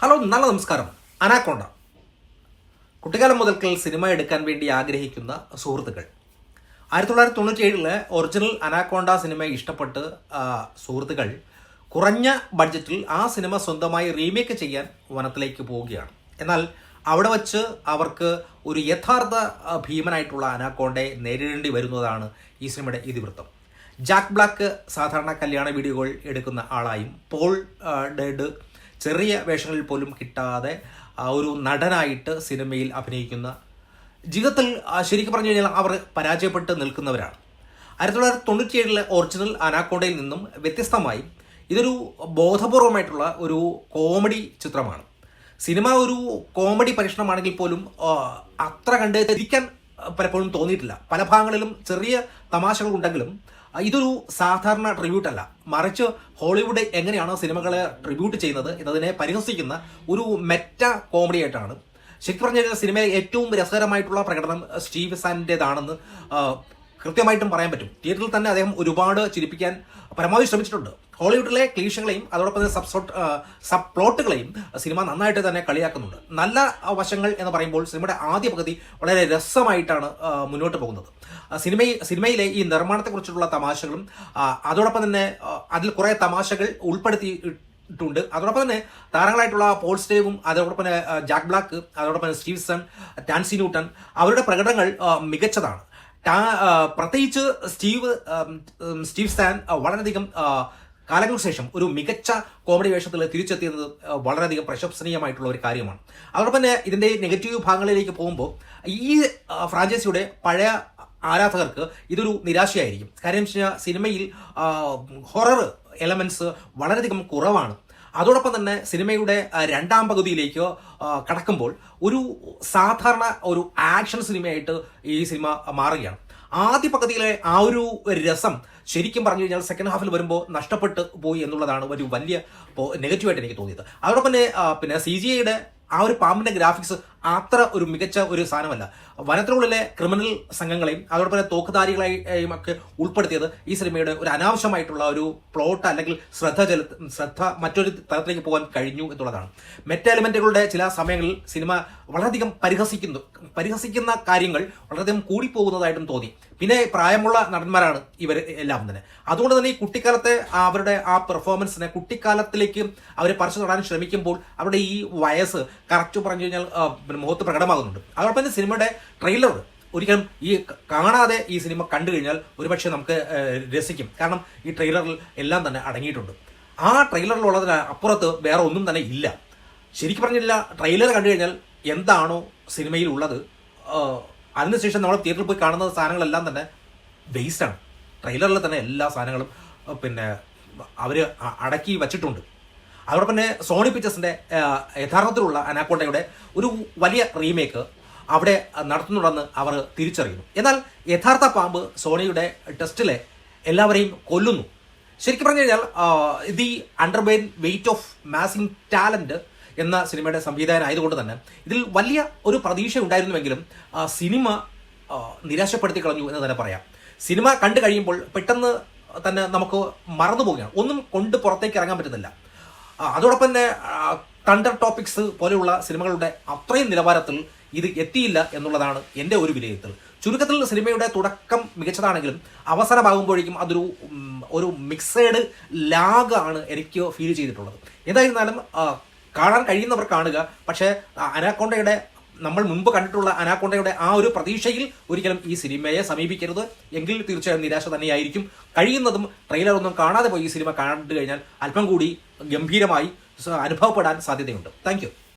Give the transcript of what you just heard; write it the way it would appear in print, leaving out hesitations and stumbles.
Hello, നല്ല നമസ്കാരം. Anaconda. കുട്ടിക്കാലം മുതൽക്കൽ സിനിമ എടുക്കാൻ വേണ്ടി ആഗ്രഹിക്കുന്ന സുഹൃത്തുക്കൾ. 1997 ഒറിജിനൽ അനാക്കോണ്ട സിനിമ ഇഷ്ടപ്പെട്ട് സുഹൃത്തുക്കൾ കുറഞ്ഞ ബഡ്ജറ്റിൽ ആ സിനിമ സ്വന്തമായി റീമേക്ക് ചെയ്യാൻ വനത്തിലേക്ക് പോവുകയാണ്. എന്നാൽ അവിടെ വച്ച് അവർക്ക് ഒരു യഥാർത്ഥ ഭീമനായിട്ടുള്ള അനാക്കോണ്ടയെ നേരിടേണ്ടി വരുന്നതാണ് ഈ സിനിമയുടെ ഇതിവൃത്തം. ജാക്ക് ബ്ലാക്ക് സാധാരണ കല്യാണ വീഡിയോകൾ എടുക്കുന്ന ആളായും പോൾ ഡെഡ് ചെറിയ വേഷങ്ങളിൽ പോലും കിട്ടാതെ ഒരു നടനായിട്ട് സിനിമയിൽ അഭിനയിക്കുന്ന, ജീവിതത്തിൽ ശരിക്കും പറഞ്ഞു കഴിഞ്ഞാൽ അവർ പരാജയപ്പെട്ട് നിൽക്കുന്നവരാണ്. 1997 ഒറിജിനൽ അനാക്കോണ്ടയിൽ നിന്നും വ്യത്യസ്തമായി ഇതൊരു ബോധപൂർവമായിട്ടുള്ള ഒരു കോമഡി ചിത്രമാണ്. സിനിമ ഒരു കോമഡി പരീക്ഷണമാണെങ്കിൽ പോലും അത്ര കണ്ട് തിരിക്കാൻ പലപ്പോഴും തോന്നിയിട്ടില്ല. പല ഭാഗങ്ങളിലും ചെറിയ തമാശകൾ ഉണ്ടെങ്കിലും ഇതൊരു സാധാരണ ട്രിബ്യൂട്ട് അല്ല, മറിച്ച് ഹോളിവുഡ് എങ്ങനെയാണ് സിനിമകളെ ട്രിബ്യൂട്ട് ചെയ്യുന്നത് എന്നതിനെ പരിഹസിക്കുന്ന ഒരു മെറ്റ കോമഡി ആയിട്ടാണ്. ശരിക്കും പറഞ്ഞു കഴിഞ്ഞാൽ സിനിമയിലെ ഏറ്റവും രസകരമായിട്ടുള്ള പ്രകടനം സ്റ്റീവ് സാനിൻ്റെതാണെന്ന് കൃത്യമായിട്ടും പറയാൻ പറ്റും. തിയേറ്ററിൽ തന്നെ അദ്ദേഹം ഒരുപാട് ചിരിപ്പിക്കാൻ പരമാവധി ശ്രമിച്ചിട്ടുണ്ട്. ഹോളിവുഡിലെ ക്ലീഷകളെയും അതോടൊപ്പം സബ് പ്ലോട്ടുകളെയും സിനിമ നന്നായിട്ട് തന്നെ കളിയാക്കുന്നുണ്ട്. നല്ല വശങ്ങൾ എന്ന് പറയുമ്പോൾ സിനിമയുടെ ആദ്യ പകുതി വളരെ രസമായിട്ടാണ് മുന്നോട്ട് പോകുന്നത്. സിനിമയിലെ ഈ നിർമ്മാണത്തെക്കുറിച്ചുള്ള തമാശകളും അതോടൊപ്പം തന്നെ അതിൽ കുറേ തമാശകൾ ഉൾപ്പെടുത്തിയിട്ടുണ്ട്. അതോടൊപ്പം തന്നെ താരങ്ങളായിട്ടുള്ള പോൾ സ്റ്റേവും അതോടൊപ്പം തന്നെ ജാക്ക് ബ്ലാക്ക്, അതോടൊപ്പം സ്റ്റീവ് സൺ, ടാൻസി ന്യൂട്ടൺ, അവരുടെ പ്രകടനങ്ങൾ മികച്ചതാണ്. പ്രത്യേകിച്ച് സ്റ്റീവ് സാൻ വളരെയധികം കാലങ്ങൾക്ക് ശേഷം ഒരു മികച്ച കോമഡി വേഷത്തിൽ തിരിച്ചെത്തിയത് വളരെയധികം പ്രശംസനീയമായിട്ടുള്ള ഒരു കാര്യമാണ്. അതോടൊപ്പം തന്നെ ഇതിൻ്റെ നെഗറ്റീവ് ഭാഗങ്ങളിലേക്ക് പോകുമ്പോൾ ഈ ഫ്രാഞ്ചൈസിയുടെ പഴയ ആരാധകർക്ക് ഇതൊരു നിരാശയായിരിക്കും. കാര്യം വെച്ച് കഴിഞ്ഞാൽ സിനിമയിൽ ഹൊറർ എലമെന്റ്സ് വളരെയധികം കുറവാണ്. അതോടൊപ്പം തന്നെ സിനിമയുടെ രണ്ടാം പകുതിയിലേക്ക് കടക്കുമ്പോൾ ഒരു സാധാരണ ഒരു ആക്ഷൻ സിനിമയായിട്ട് ഈ സിനിമ മാറുകയാണ്. ആദ്യ പകുതിയിലെ ആ ഒരു രസം ശരിക്കും പറഞ്ഞു കഴിഞ്ഞാൽ സെക്കൻഡ് ഹാഫിൽ വരുമ്പോൾ നഷ്ടപ്പെട്ടു പോയി എന്നുള്ളതാണ് ഒരു വലിയ നെഗറ്റീവായിട്ട് എനിക്ക് തോന്നിയത്. അതോടൊപ്പം പിന്നെ CGIയുടെ ആ ഒരു പാമ്പിന്റെ ഗ്രാഫിക്സ് അത്ര ഒരു മികച്ച ഒരു സാധനമല്ല. വനത്തിനുള്ളിലെ ക്രിമിനൽ സംഘങ്ങളെയും അതോടൊപ്പം തന്നെ തോക്കുധാരികളെയും ഒക്കെ ഉൾപ്പെടുത്തിയത് ഈ സിനിമയുടെ ഒരു അനാവശ്യമായിട്ടുള്ള ഒരു പ്ലോട്ട് അല്ലെങ്കിൽ ശ്രദ്ധ മറ്റൊരു തലത്തിലേക്ക് പോകാൻ കഴിഞ്ഞു എന്നുള്ളതാണ്. മെറ്റ എലിമെന്റുകളുടെ ചില സമയങ്ങളിൽ സിനിമ വളരെയധികം പരിഹസിക്കുന്ന കാര്യങ്ങൾ വളരെയധികം കൂടിപ്പോകുന്നതായിട്ടും തോന്നി. പിന്നെ പ്രായമുള്ള നടന്മാരാണ് ഇവർ എല്ലാം തന്നെ. അതുകൊണ്ട് തന്നെ ഈ കുട്ടിക്കാലത്തെ അവരുടെ ആ പെർഫോമൻസിനെ കുട്ടിക്കാലത്തിലേക്ക് അവർ പറിച്ചു നടാൻ ശ്രമിക്കുമ്പോൾ അവരുടെ ഈ വയസ്സ് കറക്റ്റ് പറഞ്ഞു കഴിഞ്ഞാൽ മുഖത്ത് പ്രകടമാകുന്നുണ്ട്. അതോടൊപ്പം തന്നെ സിനിമയുടെ ട്രെയിലർ ഒരിക്കലും ഈ കാണാതെ ഈ സിനിമ കണ്ടു കഴിഞ്ഞാൽ ഒരുപക്ഷെ നമുക്ക് രസിക്കും. കാരണം ഈ ട്രെയിലറിൽ എല്ലാം തന്നെ അടങ്ങിയിട്ടുണ്ട്. ആ ട്രെയിലറിലുള്ളതിന് അപ്പുറത്ത് വേറെ ഒന്നും തന്നെ ഇല്ല. ശരിക്കും പറഞ്ഞില്ല, ട്രെയിലർ കണ്ടു കഴിഞ്ഞാൽ എന്താണോ സിനിമയിൽ ഉള്ളത് അതിനുശേഷം നമ്മൾ തിയേറ്ററിൽ പോയി കാണുന്ന സാധനങ്ങളെല്ലാം തന്നെ വേസ്റ്റാണ്. ട്രെയിലറിൽ തന്നെ എല്ലാ സാധനങ്ങളും പിന്നെ അവർ അടക്കി വച്ചിട്ടുണ്ട്. അതോടൊപ്പം തന്നെ സോണി പിക്ചേഴ്സിൻ്റെ യഥാർത്ഥത്തിലുള്ള അനാക്കോണ്ടയുടെ ഒരു വലിയ റീമേക്ക് അവിടെ നടത്തുന്നുണ്ടെന്ന് അവർ തിരിച്ചറിയുന്നു. എന്നാൽ യഥാർത്ഥ പാമ്പ് സോണിയുടെ ടെസ്റ്റിലെ എല്ലാവരെയും കൊല്ലുന്നു. ശരിക്കും പറഞ്ഞു കഴിഞ്ഞാൽ ദി അണ്ടർബെയിൻ വെയിറ്റ് ഓഫ് മാസിംഗ് ടാലന്റ് എന്ന സിനിമയുടെ സംവിധായകനായതുകൊണ്ട് തന്നെ ഇതിൽ വലിയ ഒരു പ്രതീക്ഷ ഉണ്ടായിരുന്നുവെങ്കിലും സിനിമ നിരാശപ്പെടുത്തി കളഞ്ഞു എന്ന് തന്നെ പറയാം. സിനിമ കണ്ടു കഴിയുമ്പോൾ പെട്ടെന്ന് തന്നെ നമുക്ക് മറന്നു പോവുകയാണ്, ഒന്നും കൊണ്ട് പുറത്തേക്ക് ഇറങ്ങാൻ പറ്റുന്നില്ല. അതോടൊപ്പം തന്നെ തണ്ടർ ടോപ്പിക്സ് പോലെയുള്ള സിനിമകളുടെ അത്രയും നിലവാരത്തിൽ ഇത് എത്തിയില്ല എന്നുള്ളതാണ് എൻ്റെ ഒരു വിലയിരുത്തൽ. ചുരുക്കത്തിൽ സിനിമയുടെ തുടക്കം മികച്ചതാണെങ്കിലും അവസാനമാകുമ്പോഴേക്കും ഒരു മിക്സഡ് ലാഗാണ് എനിക്ക് ഫീൽ ചെയ്തിട്ടുള്ളത്. എന്തായിരുന്നാലും കാണാൻ കഴിയുന്നവർ കാണുക. പക്ഷേ അനാക്കോണ്ടയുടെ നമ്മൾ മുൻപ് കണ്ടിട്ടുള്ള അനാക്കോണ്ടയുടെ ആ ഒരു പ്രതീക്ഷയിൽ ഒരിക്കലും ഈ സിനിമയെ സമീപിക്കരുത്. എങ്കിൽ തീർച്ചയായും നിരാശ തന്നെയായിരിക്കും. കഴിയുന്നതും ട്രെയിലർ ഒന്നും കാണാതെ പോയി ഈ സിനിമ കണ്ടു കഴിഞ്ഞാൽ അല്പം കൂടി ഗംഭീരമായി അനുഭവപ്പെടാൻ സാധ്യതയുണ്ട്. താങ്ക്